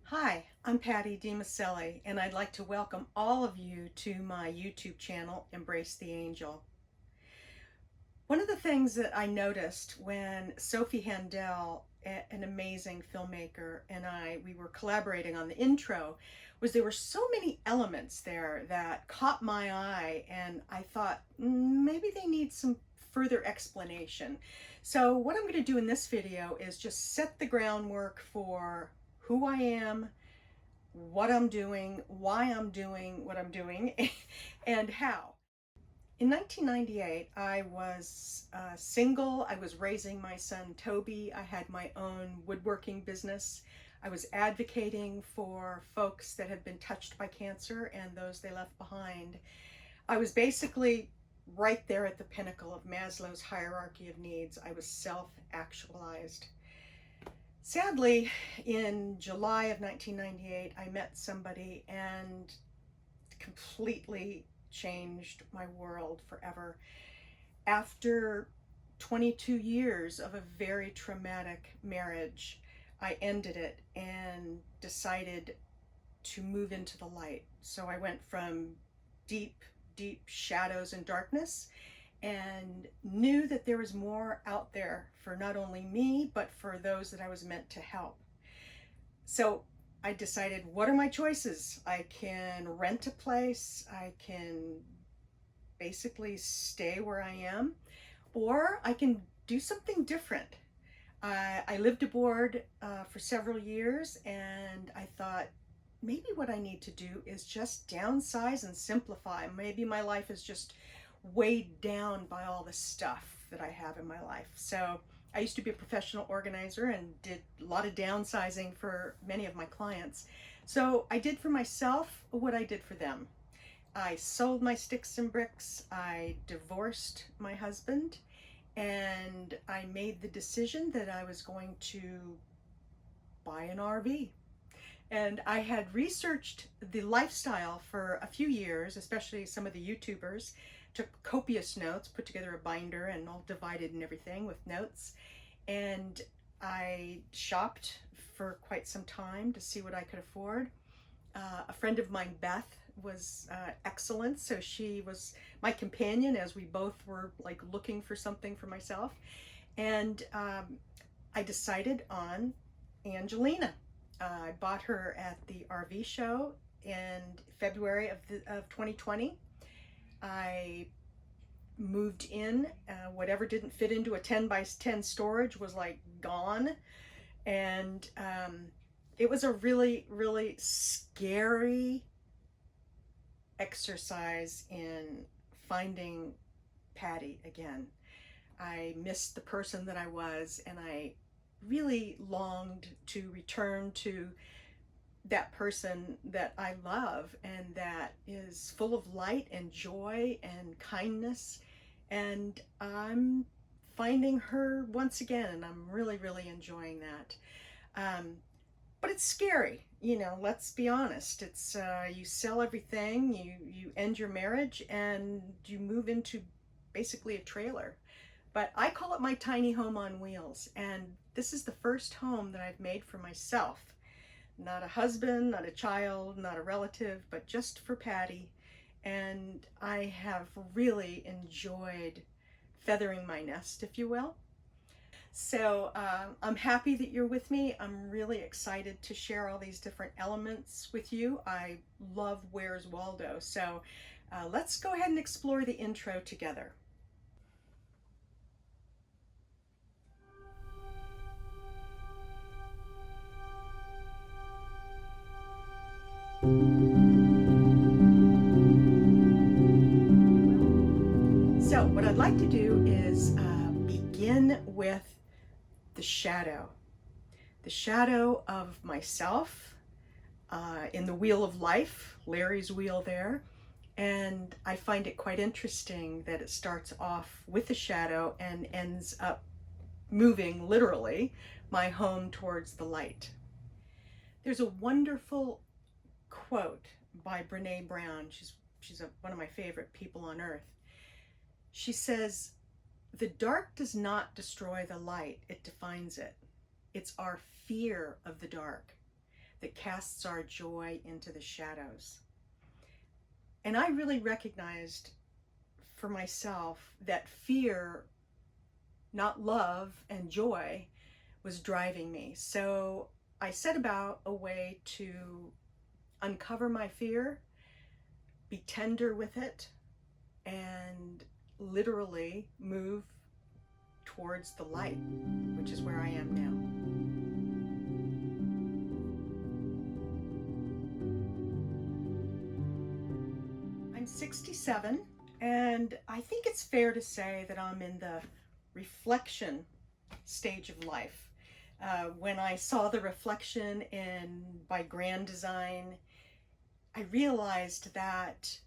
Hi, I'm Patty DiMaselli, and I'd like to welcome all of you to my YouTube channel, Embrace the Angel. One of the things that I noticed when Sophie Handel, an amazing filmmaker, and we were collaborating on the intro, was there were so many elements there that caught my eye, and I thought maybe they need some further explanation. So what I'm going to do in this video is just set the groundwork for who I am, what I'm doing, why I'm doing what I'm doing, and how. In 1998, I was single. I was raising my son Toby. I had my own woodworking business. I was advocating for folks that have been touched by cancer and those they left behind. I was basically right there at the pinnacle of Maslow's hierarchy of needs. I was self-actualized. Sadly, in July of 1998, I met somebody and completely changed my world forever. After 22 years of a very traumatic marriage, I ended it and decided to move into the light. So I went from deep, deep shadows and darkness and knew that there was more out there for not only me, but for those that I was meant to help. So I decided, what are my choices? I can rent a place, I can basically stay where I am, or I can do something different. I lived aboard for several years, and I thought, maybe what I need to do is just downsize and simplify. Maybe my life is just weighed down by all the stuff that I have in my life. So I used to be a professional organizer and did a lot of downsizing for many of my clients. So I did for myself what I did for them. I sold my sticks and bricks, I divorced my husband, and I made the decision that I was going to buy an RV. And I had researched the lifestyle for a few years, especially some of the YouTubers, took copious notes, put together a binder and all divided and everything with notes. And I shopped for quite some time to see what I could afford. A friend of mine, Beth, was excellent. So she was my companion as we both were like looking for something for myself. And I decided on Angelina. I bought her at the RV show in February of 2020. I moved in. Whatever didn't fit into a 10 by 10 storage was like gone. And it was a really, really scary exercise in finding Patty again. I missed the person that I was, and I really longed to return to that person that I love and that is full of light and joy and kindness. And I'm finding her once again, and I'm really, really enjoying that. But it's scary, let's be honest. It's you sell everything, you end your marriage, and you move into basically a trailer. But I call it my tiny home on wheels, and this is the first home that I've made for myself. Not a husband, not a child, not a relative, but just for Patty. And I have really enjoyed feathering my nest, if you will. So I'm happy that you're with me. I'm really excited to share all these different elements with you. I love Where's Waldo. So let's go ahead and explore the intro together. So what I'd like to do is begin with the shadow of myself in the wheel of life, Larry's wheel there. And I find it quite interesting that it starts off with the shadow and ends up moving literally my home towards the light. There's a wonderful quote by Brene Brown. She's one of my favorite people on earth. She says, "The dark does not destroy the light, it defines it. It's our fear of the dark that casts our joy into the shadows. And I really recognized for myself that fear, not love and joy, was driving me. So I set about a way to uncover my fear, be tender with it, and literally move towards the light, which is where I am now. I'm 67, and I think it's fair to say that I'm in the reflection stage of life. When I saw the reflection by Grand Design, I realized that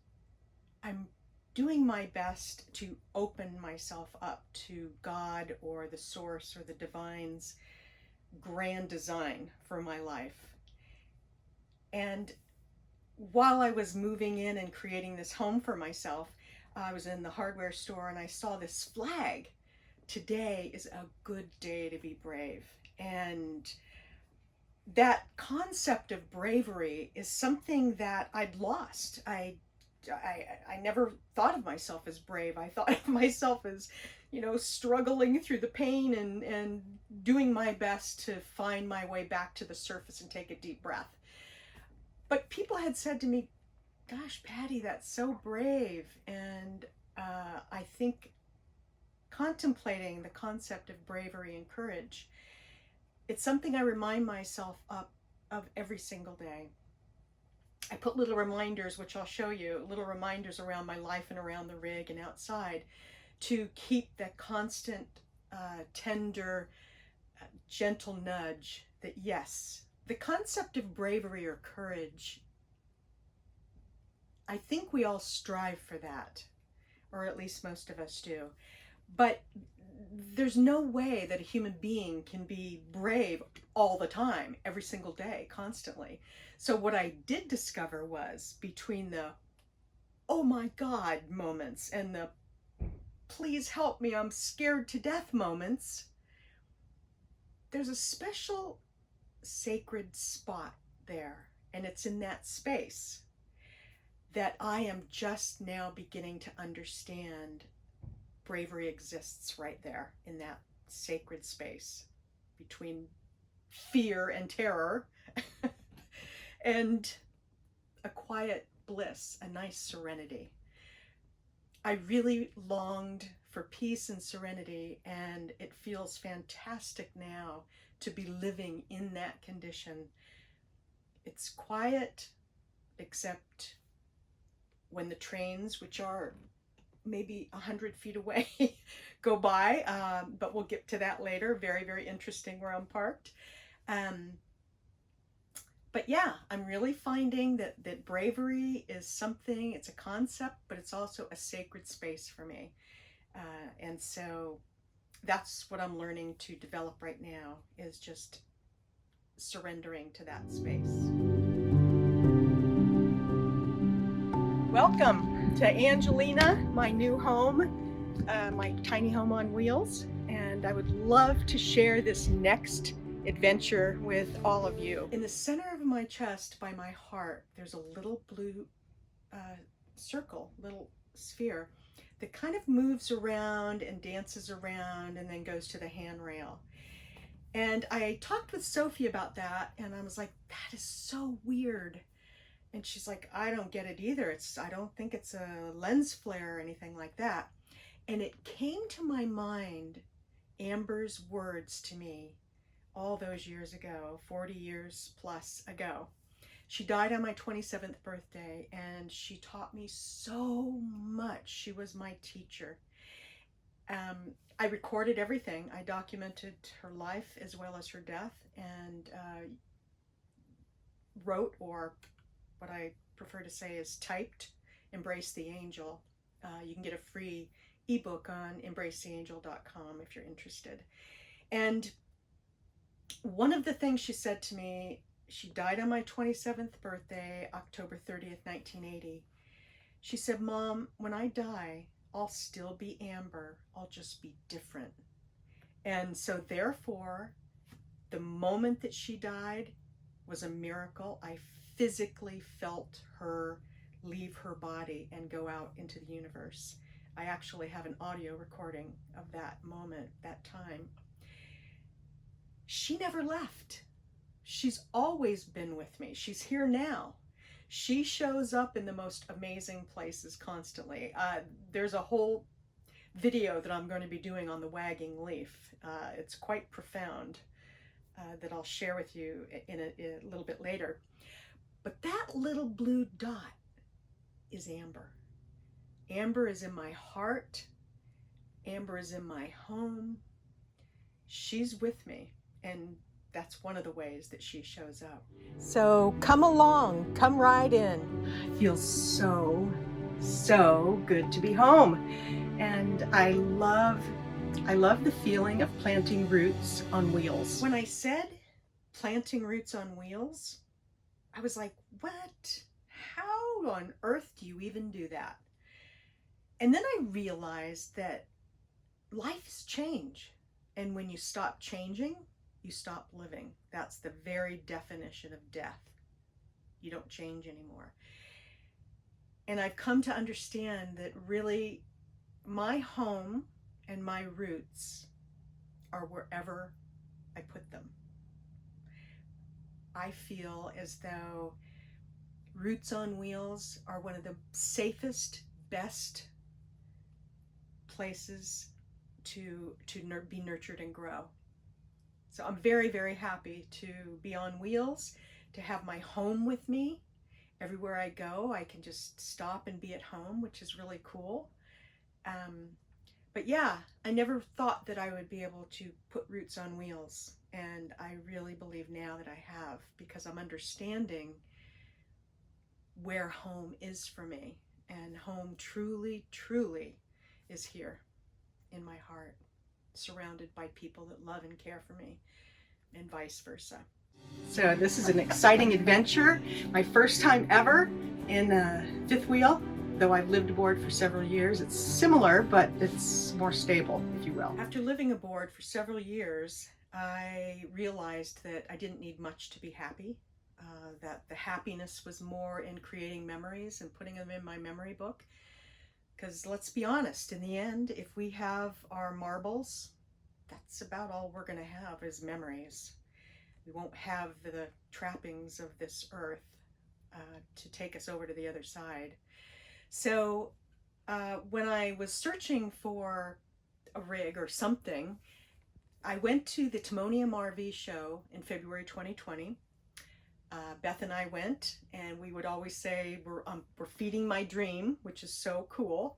I'm doing my best to open myself up to God or the source or the divine's grand design for my life. And while I was moving in and creating this home for myself, I was in the hardware store and I saw this flag. Today is a good day to be brave. And that concept of bravery is something that I'd lost. I never thought of myself as brave. I thought of myself as, struggling through the pain and doing my best to find my way back to the surface and take a deep breath. But people had said to me, gosh, Patty, that's so brave. And I think contemplating the concept of bravery and courage, it's something I remind myself of every single day. I put little reminders, which I'll show you, little reminders around my life and around the rig and outside to keep that constant, tender, gentle nudge that yes, the concept of bravery or courage, I think we all strive for that, or at least most of us do. But there's no way that a human being can be brave all the time, every single day, constantly. So what I did discover was between the, oh my God moments and the, please help me, I'm scared to death moments, there's a special sacred spot there. And it's in that space that I am just now beginning to understand bravery exists right there in that sacred space between fear and terror and a quiet bliss, a nice serenity. I really longed for peace and serenity, and it feels fantastic now to be living in that condition. It's quiet, except when the trains, which are maybe 100 feet away, go by, but we'll get to that later. Very, very interesting where I'm parked. But yeah, I'm really finding that bravery is something, it's a concept, but it's also a sacred space for me. And so that's what I'm learning to develop right now, is just surrendering to that space. Welcome to Angelina, my new home, my tiny home on wheels. And I would love to share this next adventure with all of you. In the center of my chest by my heart, there's a little blue circle, little sphere that kind of moves around and dances around and then goes to the handrail. And I talked with Sophie about that, and I was like, that is so weird. And she's like, I don't get it either. I don't think it's a lens flare or anything like that. And it came to my mind, Amber's words to me all those years ago, 40 years plus ago. She died on my 27th birthday, and she taught me so much. She was my teacher. I recorded everything. I documented her life as well as her death, and wrote, or what I prefer to say is typed, Embrace the Angel. You can get a free ebook on embracetheangel.com if you're interested. And one of the things she said to me, she died on my 27th birthday, October 30th, 1980. She said, Mom, when I die, I'll still be Amber. I'll just be different. And so therefore, the moment that she died was a miracle. I physically felt her leave her body and go out into the universe. I actually have an audio recording of that moment, that time. She never left. She's always been with me. She's here now. She shows up in the most amazing places constantly. There's a whole video that I'm going to be doing on the wagging leaf. It's quite profound, that I'll share with you in a little bit later. But that little blue dot is Amber. Amber is in my heart. Amber is in my home. She's with me, and that's one of the ways that she shows up. So come along, come right in. It feels so good to be home. And I love the feeling of planting roots on wheels. When I said planting roots on wheels, I was like, what? How on earth do you even do that? And then I realized that life is change. And when you stop changing, you stop living. That's the very definition of death. You don't change anymore. And I've come to understand that really my home and my roots are wherever I put them. I feel as though roots on wheels are one of the safest, best places to be nurtured and grow. So I'm very happy to be on wheels, to have my home with me. Everywhere I go, I can just stop and be at home, which is really cool. But yeah, I never thought that I would be able to put roots on wheels. And I really believe now that I have, because I'm understanding where home is for me. And home truly is here in my heart, surrounded by people that love and care for me, and vice versa. So this is an exciting adventure. My first time ever in a fifth wheel, though I've lived aboard for several years. It's similar, but it's more stable, if you will. After living aboard for several years, I realized that I didn't need much to be happy, that the happiness was more in creating memories and putting them in my memory book. Because let's be honest, in the end, if we have our marbles, that's about all we're going to have is memories. We won't have the trappings of this earth to take us over to the other side. So when I was searching for a rig or something, I went to the Timonium RV show in February 2020. Beth and I went, and we would always say, we're feeding my dream, which is so cool.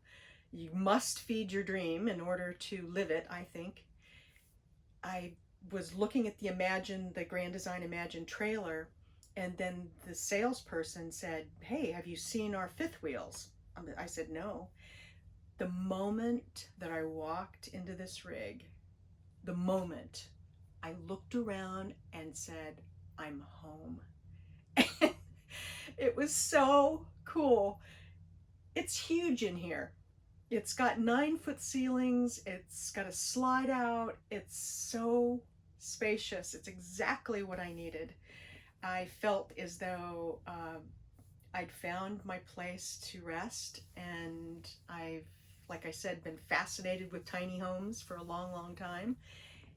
You must feed your dream in order to live it, I think. I was looking at the Grand Design Imagine trailer, and then the salesperson said, hey, have you seen our fifth wheels? I said, no. The moment that I walked into this rig, the moment I looked around and said, I'm home. It was so cool. It's huge in here. It's got 9-foot ceilings. It's got a slide out. It's so spacious. It's exactly what I needed. I felt as though I'd found my place to rest, and I've, like I said, been fascinated with tiny homes for a long time.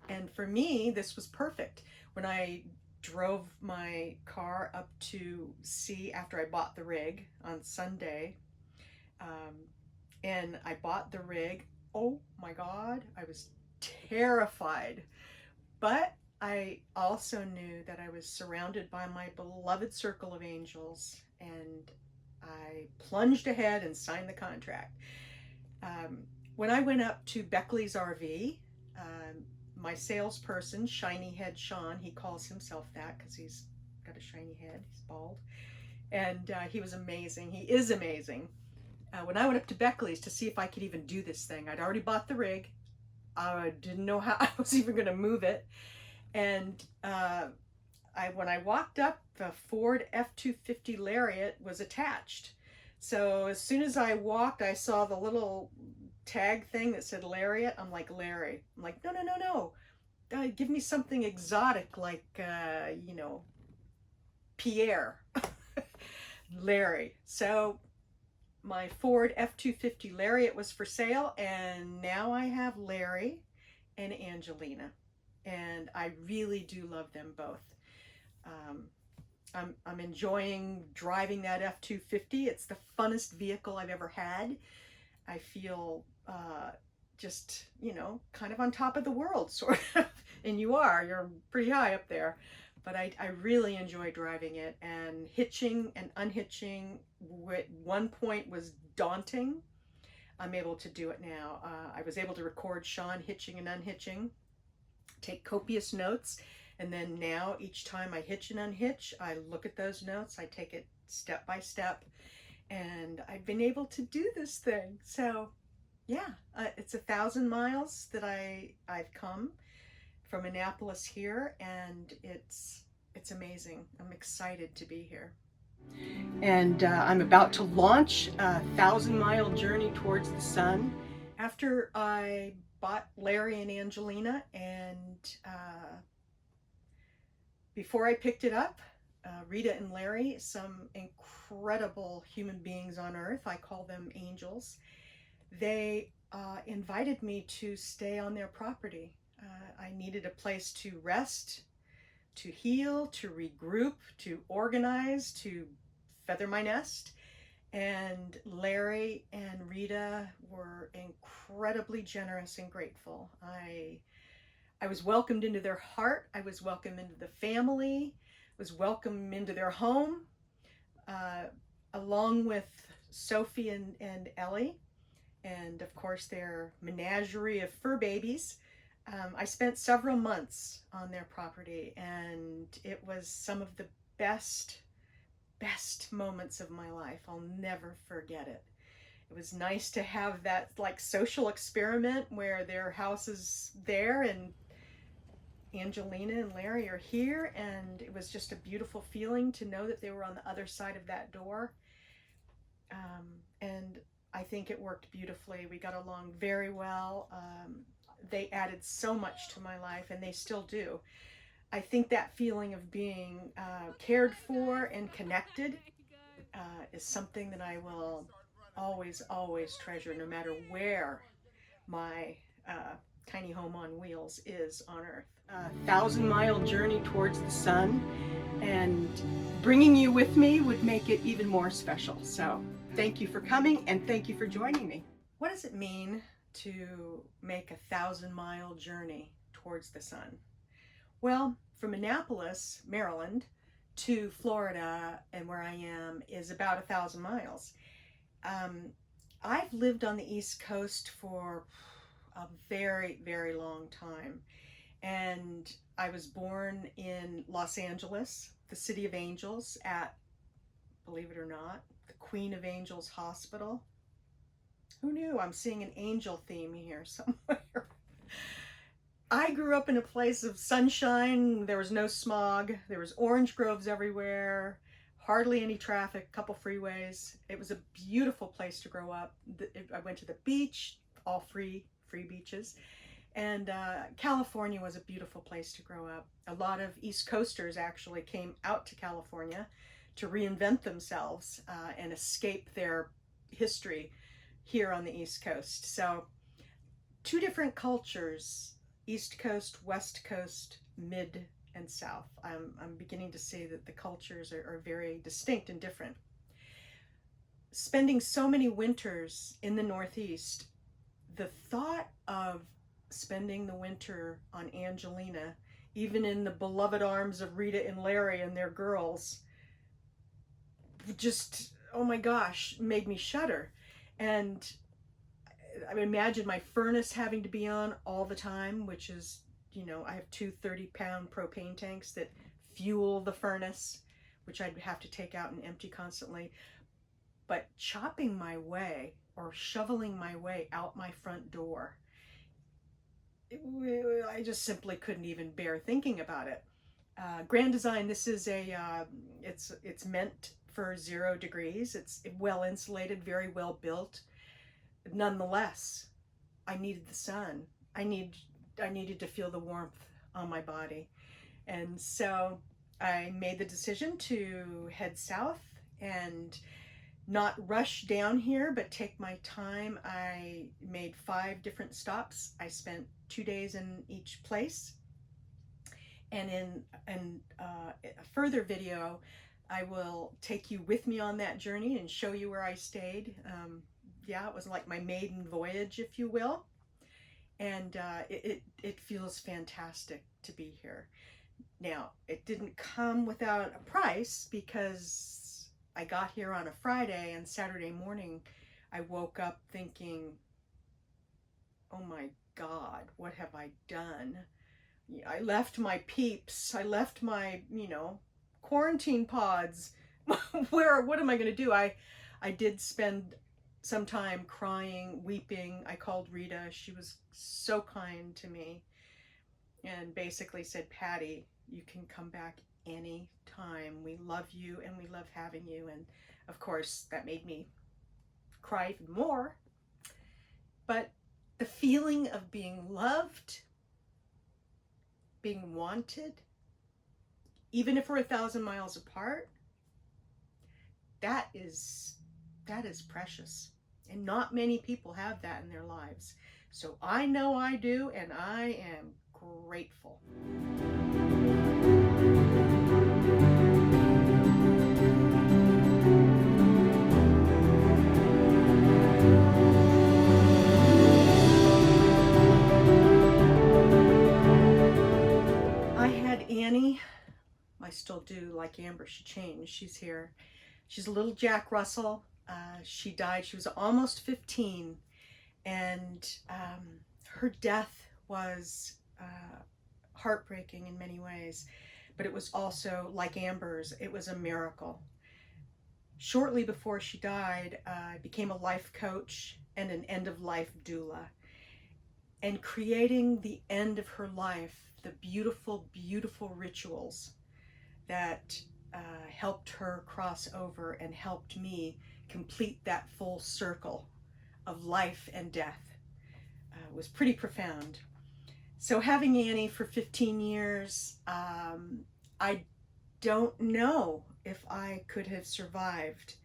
And for me, this was perfect. When I drove my car up to see, after I bought the rig on Sunday, and I bought the rig, oh my God, I was terrified. But I also knew that I was surrounded by my beloved circle of angels, and I plunged ahead and signed the contract. When I went up to Beckley's RV, my salesperson, Shiny Head Sean, he calls himself that because he's got a shiny head, he's bald, and he was amazing. He is amazing. When I went up to Beckley's to see if I could even do this thing, I'd already bought the rig. I didn't know how I was even going to move it. And when I walked up, the Ford F-250 Lariat was attached. So as soon as I walked, I saw the little tag thing that said Lariat. I'm like, Larry. I'm like, no. Give me something exotic, like, Pierre, Larry. So my Ford F-250 Lariat was for sale, and now I have Larry and Angelina, and I really do love them both. Um, I'm enjoying driving that F-250. It's the funnest vehicle I've ever had. I feel just, kind of on top of the world, sort of. And you're pretty high up there. But I really enjoy driving it, and hitching and unhitching at one point was daunting. I'm able to do it now. I was able to record Sean hitching and unhitching, take copious notes, and then now each time I hitch and unhitch, I look at those notes, I take it step by step, and I've been able to do this thing. So yeah, it's 1,000 miles that I've come from Annapolis here, and it's amazing. I'm excited to be here. And I'm about to launch a 1,000-mile journey towards the sun. After I bought Larry and Angelina, and before I picked it up, Rita and Larry, some incredible human beings on earth, I call them angels, they invited me to stay on their property. I needed a place to rest, to heal, to regroup, to organize, to feather my nest. And Larry and Rita were incredibly generous and grateful. I was welcomed into their heart. I was welcomed into the family. Was welcomed into their home, along with Sophie and Ellie, and of course their menagerie of fur babies. I spent several months on their property, and it was some of the best moments of my life. I'll never forget it. It was nice to have that like social experiment where their house is there and Angelina and Larry are here, and it was just a beautiful feeling to know that they were on the other side of that door. And I think it worked beautifully. We got along very well. They added so much to my life, and they still do. I think that feeling of being cared for and connected is something that I will always treasure, no matter where my tiny home on wheels is on Earth. A 1,000-mile journey towards the sun, and bringing you with me would make it even more special. So thank you for coming, and thank you for joining me. What does it mean to make a 1,000-mile journey towards the sun? Well, from Annapolis, Maryland, to Florida, and where I am, is about 1,000 miles. I've lived on the East Coast for a very long time, and I was born in Los Angeles, the City of Angels, at, believe it or not, the Queen of Angels Hospital. Who knew? I'm seeing an angel theme here somewhere. I grew up in a place of sunshine. There was no smog. There was orange groves everywhere, hardly any traffic, a couple freeways. It was a beautiful place to grow up. I went to the beach, all free beaches. And California was a beautiful place to grow up. A lot of East Coasters actually came out to California to reinvent themselves and escape their history here on the East Coast. So 2 different cultures, East Coast, West Coast, Mid and South. I'm beginning to see that the cultures are very distinct and different. Spending so many winters in the Northeast, the thought of spending the winter on Angelina, even in the beloved arms of Rita and Larry and their girls, just, oh my gosh, made me shudder. And I imagine my furnace having to be on all the time, which is, I have 2 30-pound propane tanks that fuel the furnace, which I'd have to take out and empty constantly. But chopping my way or shoveling my way out my front door, I just simply couldn't even bear thinking about it. Grand Design, this is it's meant for 0 degrees. It's well insulated, very well built. Nonetheless, I needed the sun. I needed to feel the warmth on my body. And so I made the decision to head south and not rush down here, but take my time. I made 5 different stops. I spent 2 days in each place. And in a further video, I will take you with me on that journey and show you where I stayed. Yeah, it was like my maiden voyage, if you will. And it feels fantastic to be here. Now, it didn't come without a price, because I got here on a Friday, and Saturday morning I woke up thinking, oh my God, what have I done? I left my peeps, I left my, quarantine pods. What am I going to do? I did spend some time crying, weeping. I called Rita. She was so kind to me and basically said, Patty, you can come back any time. We love you and we love having you. And of course, that made me cry even more. But the feeling of being loved, being wanted, even if we're 1,000 miles apart, that is precious. And not many people have that in their lives. So I know I do, and I am grateful. I had Annie. I still do, like Amber. She changed. She's here. She's a little Jack Russell. She died. She was almost 15. And her death was heartbreaking in many ways. But it was also, like Amber's, it was a miracle. Shortly before she died, I became a life coach and an end-of-life doula. And creating the end of her life, the beautiful, beautiful rituals that helped her cross over and helped me complete that full circle of life and death was pretty profound. So having Annie for 15 years, I don't know if I could have survived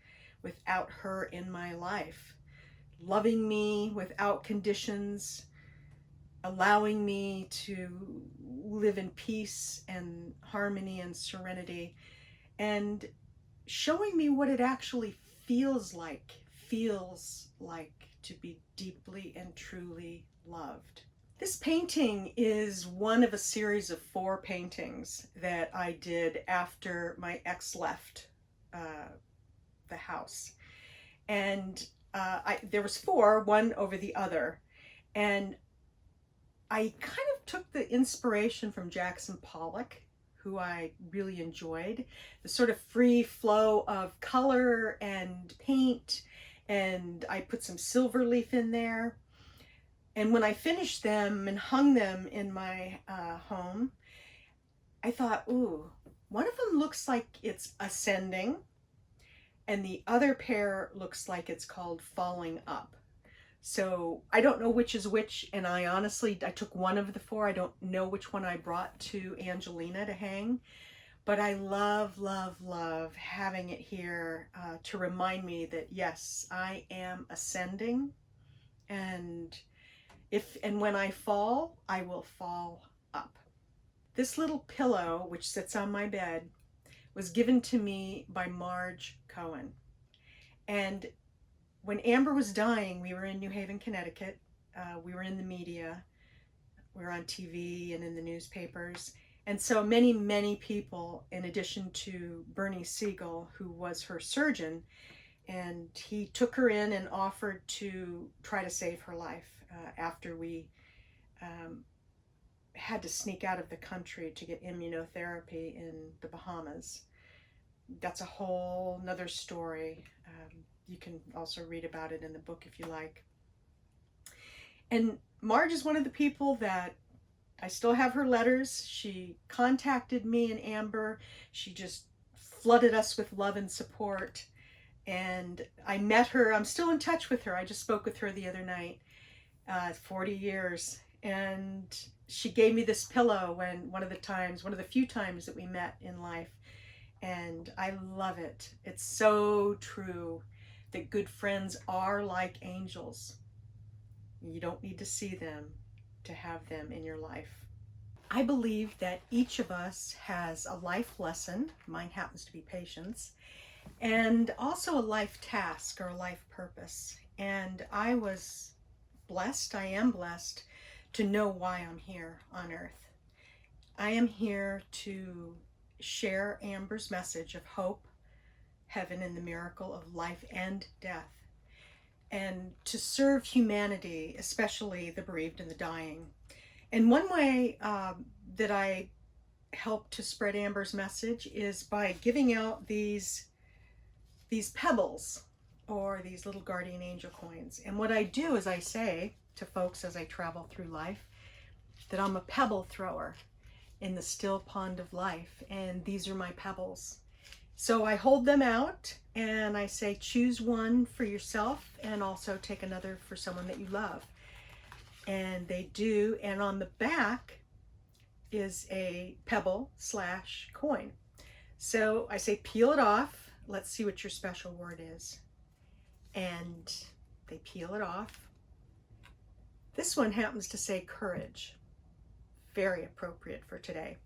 without her in my life, loving me without conditions, allowing me to live in peace and harmony and serenity, and showing me what it actually feels like to be deeply and truly loved. This painting is one of a series of 4 paintings that I did after my ex left the house. And there was 4, one over the other. And I kind of took the inspiration from Jackson Pollock, who I really enjoyed, the sort of free flow of color and paint, and I put some silver leaf in there. And when I finished them and hung them in my home, I thought, ooh, one of them looks like it's ascending, and the other pair looks like it's called falling up. So I don't know which is which, and I took one of the 4. I don't know which one I brought to Angelina to hang, but I love, love, love having it here to remind me that yes, I am ascending, and when I fall, I will fall up. This little pillow, which sits on my bed, was given to me by Marge Cohen. And when Amber was dying, we were in New Haven, Connecticut. We were in the media. We were on TV and in the newspapers. And so many, many people, in addition to Bernie Siegel, who was her surgeon, and he took her in and offered to try to save her life after we had to sneak out of the country to get immunotherapy in the Bahamas. That's a whole nother story. You can also read about it in the book if you like. And Marge is one of the people that I still have her letters. She contacted me and Amber. She just flooded us with love and support. And I met her. I'm still in touch with her. I just spoke with her the other night. 40 years. And she gave me this pillow when one of the few times that we met in life. And I love it. It's so true that good friends are like angels. You don't need to see them to have them in your life. I believe that each of us has a life lesson, mine happens to be patience, and also a life task or a life purpose. And I am blessed to know why I'm here on earth. I am here to share Amber's message of hope, heaven, and the miracle of life and death, and to serve humanity, especially the bereaved and the dying. And one way that I help to spread Amber's message is by giving out these pebbles, or these little guardian angel coins. And what I do is I say to folks as I travel through life that I'm a pebble thrower in the still pond of life, and these are my pebbles. So I hold them out and I say, choose one for yourself and also take another for someone that you love. And they do, and on the back is a pebble / coin. So I say, peel it off. Let's see what your special word is. And they peel it off. This one happens to say courage. Very appropriate for today.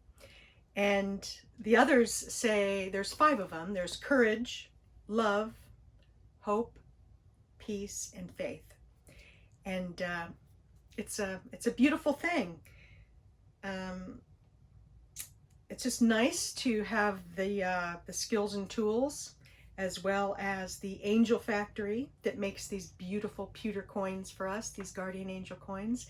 And the others say, there's 5 of them. There's courage, love, hope, peace, and faith. And it's a beautiful thing. It's just nice to have the skills and tools, as well as the Angel Factory that makes these beautiful pewter coins for us, these guardian angel coins.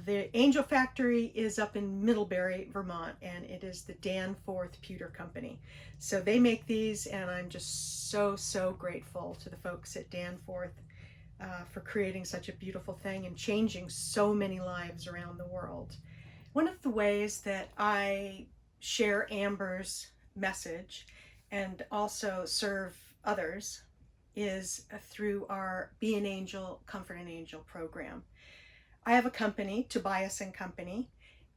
The Angel Factory is up in Middlebury, Vermont, and it is the Danforth Pewter Company. So they make these, and I'm just so grateful to the folks at Danforth for creating such a beautiful thing and changing so many lives around the world. One of the ways that I share Amber's message and also serve others is through our Be an Angel, Comfort an Angel program. I have a company, Tobias and Company,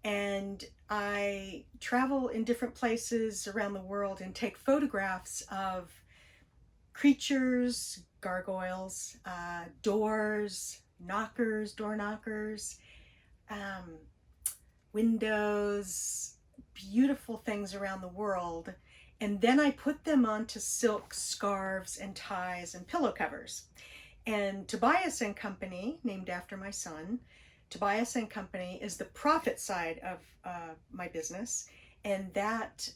and I travel in different places around the world and take photographs of creatures, gargoyles, doors, door knockers, windows, beautiful things around the world. And then I put them onto silk scarves and ties and pillow covers. And Tobias and Company, named after my son, Tobias and Company is the profit side of my business. And that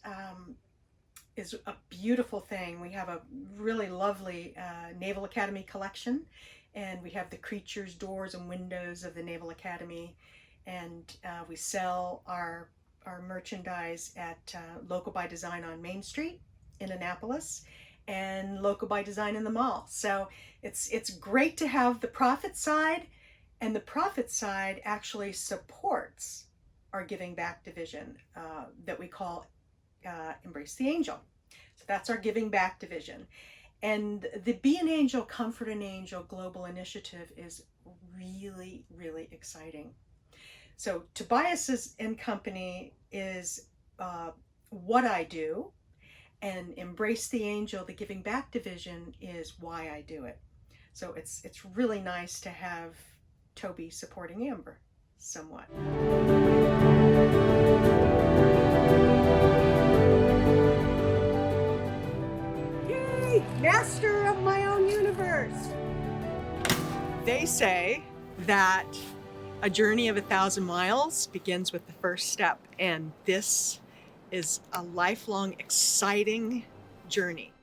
is a beautiful thing. We have a really lovely Naval Academy collection, and we have the creatures, doors, and windows of the Naval Academy. And we sell our merchandise at Local by Design on Main Street in Annapolis, and Local by Design in the mall. So it's great to have the profit side, and the profit side actually supports our giving back division that we call Embrace the Angel. So that's our giving back division. And the Be an Angel, Comfort an Angel global initiative is really exciting. So Tobias and Company is what I do, and Embrace the Angel, the Giving Back division, is why I do it. So it's really nice to have Toby supporting Amber somewhat. Yay! Master of my own universe! They say that a journey of 1,000 miles begins with the first step, and this is a lifelong, exciting journey.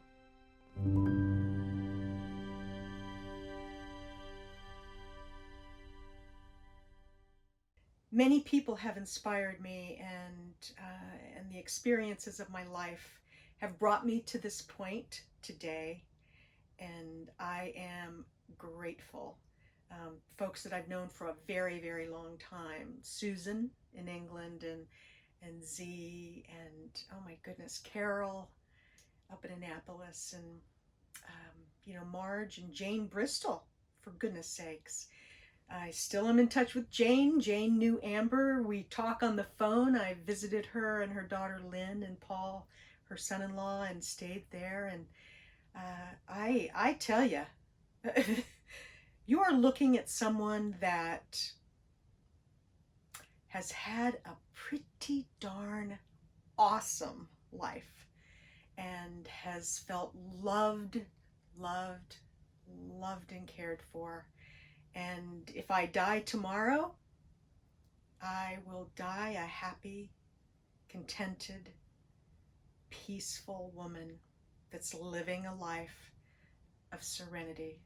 Many people have inspired me, and the experiences of my life have brought me to this point today, and I am grateful. Folks that I've known for a very long time, Susan in England, and Z, and oh my goodness, Carol up in Annapolis, and Marge and Jane Bristol, for goodness sakes. I still am in touch with Jane. Jane knew Amber. We talk on the phone. I visited her and her daughter Lynn and Paul, her son-in-law, and stayed there. And I tell you, you are looking at someone that has had a pretty darn awesome life and has felt loved, loved, loved and cared for. And if I die tomorrow, I will die a happy, contented, peaceful woman that's living a life of serenity.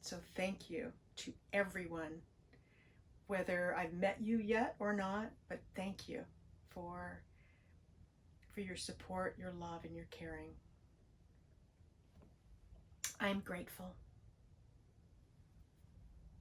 So thank you to everyone, whether I've met you yet or not, but thank you for your support, your love, and your caring. I'm grateful.